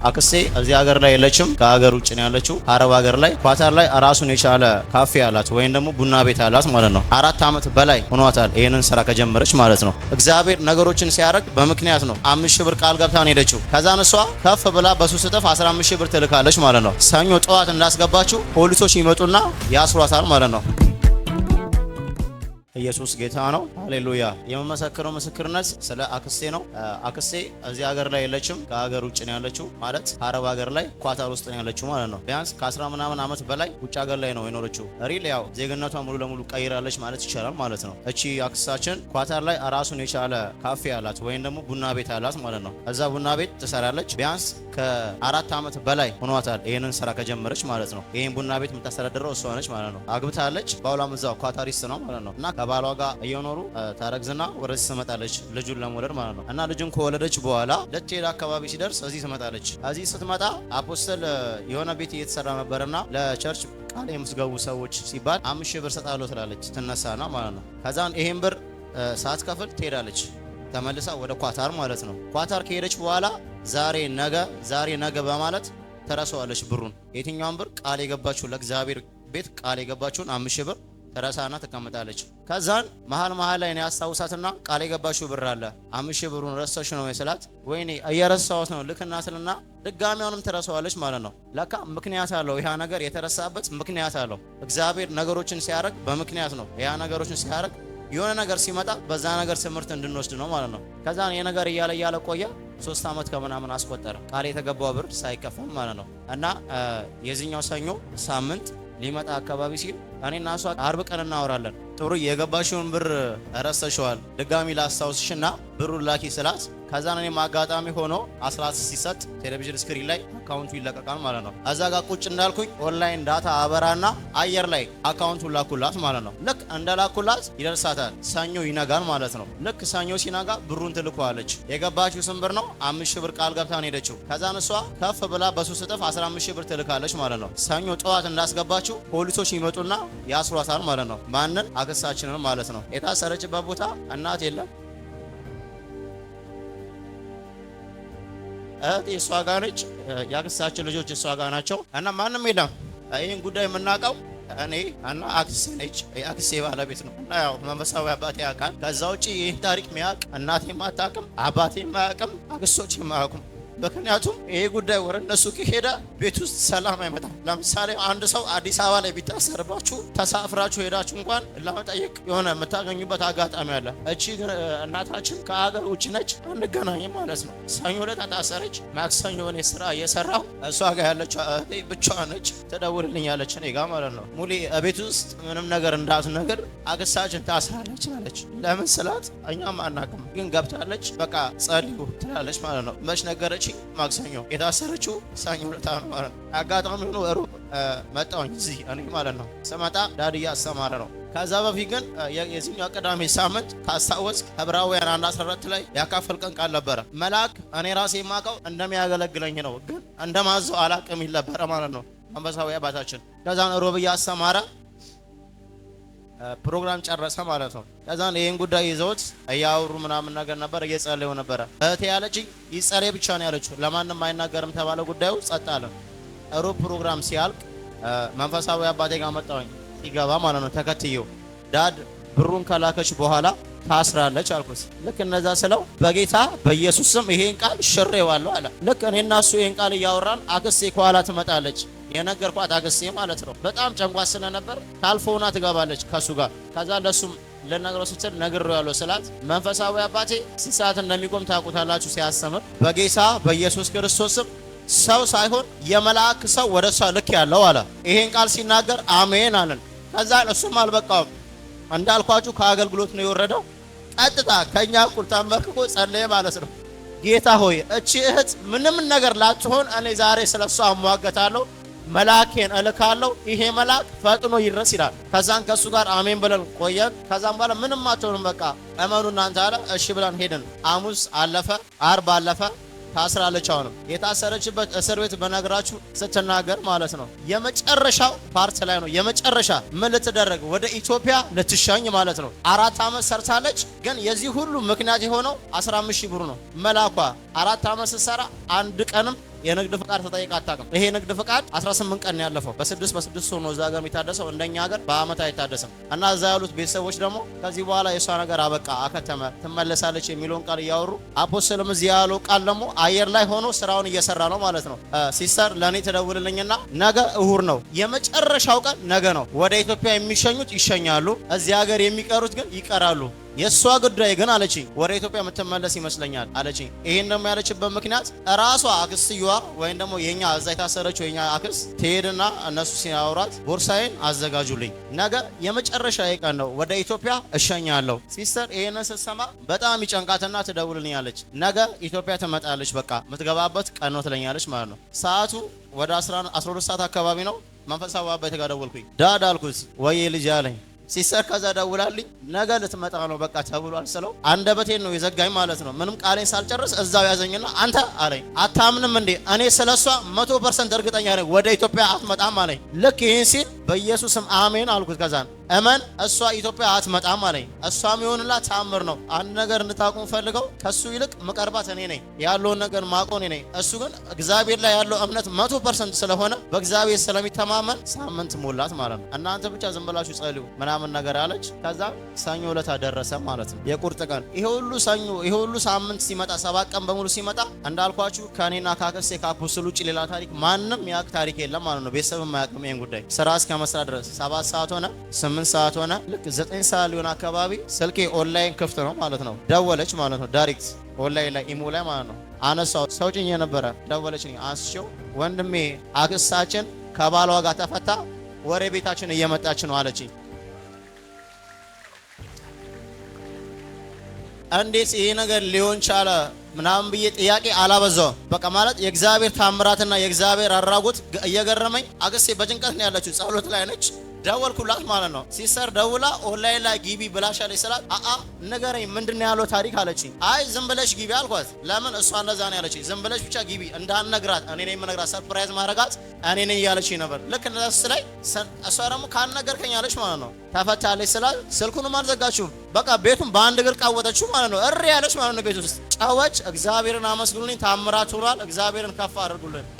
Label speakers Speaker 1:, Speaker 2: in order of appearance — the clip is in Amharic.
Speaker 1: አክስቴ እዚህ ሀገር ላይ የለችም፣ ከሀገር ውጭ ነው ያለችው። አረብ ሀገር ላይ ኳታር ላይ ራሱን የቻለ ካፌ አላት ወይም ደግሞ ቡና ቤት አላት ማለት ነው። 4 ዓመት በላይ ሆኗታል ይሄንን ስራ ከጀመረች ማለት ነው። እግዚአብሔር ነገሮችን ሲያደርግ በምክንያት ነው። 5000 ብር ቃል ገብታ ነው ሄደችው። ከዛን እሷ ከፍ ብላ በሱስ እጥፍ 15000 ብር ትልካለች ማለት ነው። ሰኞ ጠዋት እንዳስገባችው ፖሊሶች ይመጡና ያስሯታል ማለት ነው። ኢየሱስ ጌታ ነው። ሃሌሉያ። የምመሰክረው ምስክርነት ስለ አክስቴ ነው። አክስቴ እዚህ ሀገር ላይ የለችም፣ ከሀገር ውጭ ነው ያለችው። ማለት አረብ ሀገር ላይ ኳታር ውስጥ ነው ያለችው ማለት ነው። ቢያንስ ከ10 ምናምን ዓመት በላይ ውጭ ሀገር ላይ ነው የኖረችው። ሪል ያው ዜግነቷ ሙሉ ለሙሉ ቀይራለች ማለት ይቻላል ማለት ነው። እቺ አክስታችን ኳታር ላይ ራሱን የቻለ ካፌ አላት ወይም ደግሞ ቡና ቤት አላት ማለት ነው። እዛ ቡና ቤት ትሰራለች። ቢያንስ ከ4 ዓመት በላይ ሆኗታል ይሄንን ስራ ከጀመረች ማለት ነው። ይሄን ቡና ቤት የምታስተዳድረው እሷ ነች ማለት ነው። አግብታለች። ባሏም እዛው ኳታሪስት ነው ማለት ነው። እና ከባሏ ጋር እየኖሩ ታረግዝና ወደዚህ ትመጣለች ልጁን ለመውለድ ማለት ነው። እና ልጁን ከወለደች በኋላ ልትሄድ አካባቢ ሲደርስ እዚህ ትመጣለች። እዚህ ስትመጣ አፖስተል የሆነ ቤት እየተሰራ ነበርና ለቸርች ቃል የምትገቡ ሰዎች ሲባል 5000 ብር ሰጣለሁ ትላለች። ትነሳና ማለት ነው። ከዛን ይሄን ብር ሳትከፍል ትሄዳለች ተመልሳ ወደ ኳታር ማለት ነው። ኳታር ከሄደች በኋላ ዛሬ ነገ በማለት ተረሳዋለች ብሩን። የትኛውን ብር ቃል የገባችው ለእግዚአብሔር ቤት ቃል የገባችውን 5000 ብር ተረሳና ተቀምጣለች። ከዛን መሃል ላይ ነው ያስታውሳትና ቃል የገባችው ብር አለ 5000 ብሩን ረሳሽ ነው መስላት። ወይኔ እየረሳሁት ነው ልክና ስልና ድጋሚውንም ተረሳዋለች ማለት ነው። ለካ ምክንያት አለው። ያ ነገር የተረሳበት ምክንያት አለው። እግዚአብሔር ነገሮችን ሲያደርግ በምክንያት ነው። ያ ነገሮችን ሲያደርግ የሆነ ነገር ሲመጣ በዛ ነገር ትምህርት እንድንወስድ ነው ማለት ነው። ከዛን ይሄ ነገር እያለ ቆየ። 3 ዓመት ከምናምን አስቆጠረ ቃል የተገባው ብር ሳይከፈል ማለት ነው። እና የዚህኛው ሰኞ ሳምንት ሊመጣ አካባቢ ሲል እኔና እሷ አርብ ቀን እናወራለን። ጥሩ የገባሽውን ብር ረስተሽዋል፣ ድጋሚ ላስታውስሽና ብሩን ላኪ ስላት ከዛን እኔም አጋጣሚ ሆኖ 14 ሲሰጥ ቴሌቪዥን ስክሪን ላይ አካውንቱ ይለቀቃል ማለት ነው። እዛ ጋር ቁጭ እንዳልኩኝ ኦንላይን ዳታ አበራና አየር ላይ አካውንቱን ላኩላት ማለት ነው። ልክ እንደላኩላት ይደርሳታል። ሰኞ ይነጋል ማለት ነው። ልክ ሰኞ ሲነጋ ብሩን ትልኳለች። የገባችው ስንት ብር ነው? 5000 ብር ቃል ገብታ ነው ሄደችው። ከዛን እሷ ከፍ ብላ በሱስ እጥፍ 15000 ብር ትልካለች ማለት ነው። ሰኞ ጠዋት እንዳስገባችው ፖሊሶች ይመጡና ያስሯታል ማለት ነው። ማንን? አክስታችንን ማለት ነው። የታሰረችበት ቦታ እናት የለም እሷ ጋር ነች። የአክስታችን ልጆች እሷ ጋር ናቸው እና ማንም የለም። ይህን ጉዳይ የምናውቀው እኔ እና አክስቴ ነች። የአክስቴ ባለቤት ነው እና ያው መንፈሳዊ አባቴ ያውቃል። ከዛ ውጭ ይህ ታሪክ የሚያውቅ እናቴም አታውቅም፣ አባቴም አያውቅም፣ አክስቶቼም አያውቁም። ምክንያቱም ይሄ ጉዳይ ወደ እነሱ ከሄደ ቤት ውስጥ ሰላም አይመጣም። ለምሳሌ አንድ ሰው አዲስ አበባ ላይ ቢታሰርባችሁ ተሳፍራችሁ ሄዳችሁ እንኳን ለመጠየቅ የሆነ የምታገኙበት አጋጣሚ አለ። እቺ እናታችን ከሀገር ውጭ ነች፣ አንገናኝም ማለት ነው። ሰኞ ዕለት ታሰረች። ማክሰኞ እኔ ስራ እየሰራሁ እሷ ጋር ያለችው እህቴ ብቻዋን ነች። ትደውልልኛለች እኔ ጋር ማለት ነው። ሙሌ ቤት ውስጥ ምንም ነገር እንዳትነግር አክስታችን ታስራለች አለች። ለምን ስላት እኛም አናውቅም፣ ግን ገብታለች በቃ ጸልዩ ትላለች ማለት ነው። መች ነገረች? ማክሰኞ የታሰረችው ሰኞ ዕለት ማለት ነው። አጋጣሚ ሆኖ ሮብ መጣሁኝ እዚህ እኔ ማለት ነው። ስመጣ ዳድያ አስተማረ ነው። ከዛ በፊት ግን የዚህኛው ቅዳሜ ሳምንት ካስታወስ ዕብራውያን 1:14 ላይ ያካፈልቀን ቃል ነበረ። መልአክ እኔ ራሴ የማውቀው እንደሚያገለግለኝ ነው፣ ግን እንደማዘው አላቅም ይል ነበረ ማለት ነው መንፈሳዊ አባታችን። ከዛን ሮብ እያስተማረ ፕሮግራም ጨረሰ ማለት ነው። ከዛን ይሄን ጉዳይ ይዘውት እያወሩ ምናምን ነገር ነበር፣ እየጸለዩ ነበረ። እህቴ ያለችኝ ይጸለይ ብቻ ነው ያለችው፣ ለማንም አይናገርም ተባለ። ጉዳዩ ጸጥ አለ። ሮብ ፕሮግራም ሲያልቅ መንፈሳዊ አባቴ ጋር መጣሁኝ ሲገባ ማለት ነው። ተከትየው ዳድ ብሩን ከላከች በኋላ ታስራለች አልኩት። ልክ እነዛ ስለው በጌታ በኢየሱስ ስም ይሄን ቃል ሽሬዋለሁ አለ። ልክ እኔና እሱ ይሄን ቃል እያወራን አክስቴ ከኋላ ትመጣለች። የነገርኳት አክስቴ ማለት ነው። በጣም ጨንጓ ስለነበር ታልፎና ትገባለች ከሱ ጋር። ከዛ ለሱም ለነገሩ ስትል ነግሬዋለሁ ስላት መንፈሳዊ አባቴ 6 ሰዓት እንደሚቆም ታውቁታላችሁ ሲያስተምር በጌታ በኢየሱስ ክርስቶስ ስም ሰው ሳይሆን የመላእክ ሰው ወደሷ ልክ ያለው አለ። ይሄን ቃል ሲናገር አሜን አለን። ከዛ እሱም አልበቃውም እንዳልኳችሁ ከአገልግሎት ነው የወረደው። ቀጥታ ከኛ እኩል ተንበርክኮ ጸለየ ማለት ነው። ጌታ ሆይ እቺ እህት ምንም ነገር ላትሆን እኔ ዛሬ ስለሷ አሟገታለሁ፣ መልአኬን እልካለሁ፣ ይሄ መልአክ ፈጥኖ ይድረስ ይላል። ከዛን ከሱ ጋር አሜን ብለን ቆየን። ከዛም በኋላ ምንም አትሆንም በቃ እመኑ እናንተ አለ። እሺ ብለን ሄድን። ሐሙስ አለፈ፣ አርብ አለፈ። ታስራለች። አሁንም የታሰረችበት እስር ቤት በነግራችሁ ስትናገር ማለት ነው የመጨረሻው ፓርት ላይ ነው። የመጨረሻ ምን ልትደረግ ወደ ኢትዮጵያ ልትሻኝ ማለት ነው። 4 ዓመት ሰርታለች። ግን የዚህ ሁሉ ምክንያት የሆነው 15000 ብር ነው። መላኳ 4 ዓመት ስትሰራ አንድ ቀንም የንግድ ፍቃድ ተጠይቃ አታውቅም። ይሄ ንግድ ፍቃድ 18 ቀን ያለፈው በ6 ነው እዛ ሀገር የሚታደሰው። እንደኛ ሀገር በአመት አይታደስም። እና እዛ ያሉት ቤተሰቦች ደግሞ ከዚህ በኋላ የሷ ነገር አበቃ አከተመ ትመለሳለች የሚለውን ቃል እያወሩ አፖስትልም እዚህ ያለው ቃል ደግሞ አየር ላይ ሆኖ ስራውን እየሰራ ነው ማለት ነው። ሲስተር ለኔ ተደውልልኝና ነገ እሁድ ነው የመጨረሻው ቀን ነገ ነው። ወደ ኢትዮጵያ የሚሸኙት ይሸኛሉ፣ እዚህ ሀገር የሚቀሩት ግን ይቀራሉ። የሷ ጉዳይ ግን አለችኝ ወደ ኢትዮጵያ የምትመለስ ይመስለኛል አለችኝ። ይሄን ደግሞ ያለችበት ምክንያት ራሷ አክስትየዋ ወይም ደግሞ የኛ እዛ የታሰረችው የኛ አክስት ትሄድና እነሱ ሲያወራት ቦርሳዬን አዘጋጁልኝ ነገ የመጨረሻ ቀን ነው ወደ ኢትዮጵያ እሸኛለሁ። ሲስተር ይሄንን ስትሰማ በጣም ይጨንቃትና ትደውልልኛለች። ነገ ኢትዮጵያ ትመጣለች፣ በቃ የምትገባበት ቀን ነው ትለኛለች ማለት ነው። ሰዓቱ ወደ 12 ሰዓት አካባቢ ነው። መንፈሳዊ አባቴ ጋር ደወልኩኝ። ዳድ አልኩት ወይ ልጅ አለኝ። ሲስተር ከዛ ደውላልኝ ነገ ልትመጣ ነው በቃ ተብሏል ስለው አንደበቴን ነው የዘጋኝ ማለት ነው። ምንም ቃሌን ሳልጨርስ እዛው ያዘኝና አንተ አለኝ አታምንም እንዴ እኔ ስለሷ 100% እርግጠኛ ነኝ ወደ ኢትዮጵያ አትመጣም አለኝ። ልክ ይህን ሲል በኢየሱስም አሜን አልኩት። ከዛን እመን እሷ ኢትዮጵያ አትመጣም አለኝ። እሷም ይሆንላት ታምር ነው። አንድ ነገር እንድታቁም ፈልገው ከሱ ይልቅ መቀርባት እኔ ነኝ፣ ያለውን ነገር ማቆ እኔ ነኝ። እሱ ግን እግዚአብሔር ላይ ያለው እምነት 100% ስለሆነ በእግዚአብሔር ስለሚተማመን ሳምንት ሞላት ማለት ነው። እናንተ ብቻ ዝም ብላችሁ ጸልዩ ምናምን ነገር አለች። ከዛ ሰኞ ዕለት ደረሰ ማለት ነው የቁርጥ ቀን። ይሄ ሁሉ ሰኞ ይሄ ሁሉ ሳምንት ሲመጣ 7 ቀን በሙሉ ሲመጣ እንዳልኳችሁ ከኔና ካከሴ ካፖስትል ውጭ ሌላ ታሪክ ማንም ያቅ ታሪክ የለም ማለት ነው። ቤተሰብ የማያውቅም ይሄን ጉዳይ ስራ እስከ መስራት ድረስ 7 ሰዓት ሆነ 8 ሰዓት ሆነ። ልክ 9 ሰዓት ሊሆን አካባቢ ስልኬ ኦንላይን ክፍት ነው ማለት ነው። ደወለች ማለት ነው። ዳይሬክት ኦንላይን ላይ ኢሞ ላይ ማለት ነው። አነሳው። ሰው ጭኜ ነበረ። ደወለችኝ። አንስቼው ወንድሜ አክስታችን ከባሏ ጋር ተፈታ ወሬ ቤታችን እየመጣች ነው አለችኝ። እንዴት ይሄ ነገር ሊሆን ቻለ ምናምን ብዬ ጥያቄ አላበዛውም። በቃ ማለት የእግዚአብሔር ታምራትና የእግዚአብሔር አራጎት እየገረመኝ አክስቴ በጭንቀት ነው ያለችው፣ ጸሎት ላይ ነች። ደወልኩላት ማለት ነው። ሲስተር ደውላ ኦንላይን ላይ ግቢ ብላሻለች ስላት ንገረኝ ምንድነው ያለው ታሪክ አለችኝ። አይ ዝም ብለሽ ግቢ አልኳት። ለምን እሷ እንደዛ ነው ያለችኝ። ዝም ብለሽ ብቻ ግቢ እንዳልነግራት እኔ ነኝ የምነግራት፣ ሰርፕራይዝ ማድረጋት እኔ ነኝ ያለችኝ ነበር። ልክ እንደዛ ላይ እሷ ደግሞ ካልነገርከኝ አለች ማለት ነው። ተፈታለች ስላት ስልኩንም አልዘጋችሁም። በቃ ቤቱን በአንድ እግር ቃወጠችው ማለት ነው። እሪ ያለች ማለት ነው። ቤት ውስጥ ጫወች። እግዚአብሔርን አመስግኑልኝ፣ ታምራት ሆኗል። እግዚአብሔርን ከፍ አድርጉልን።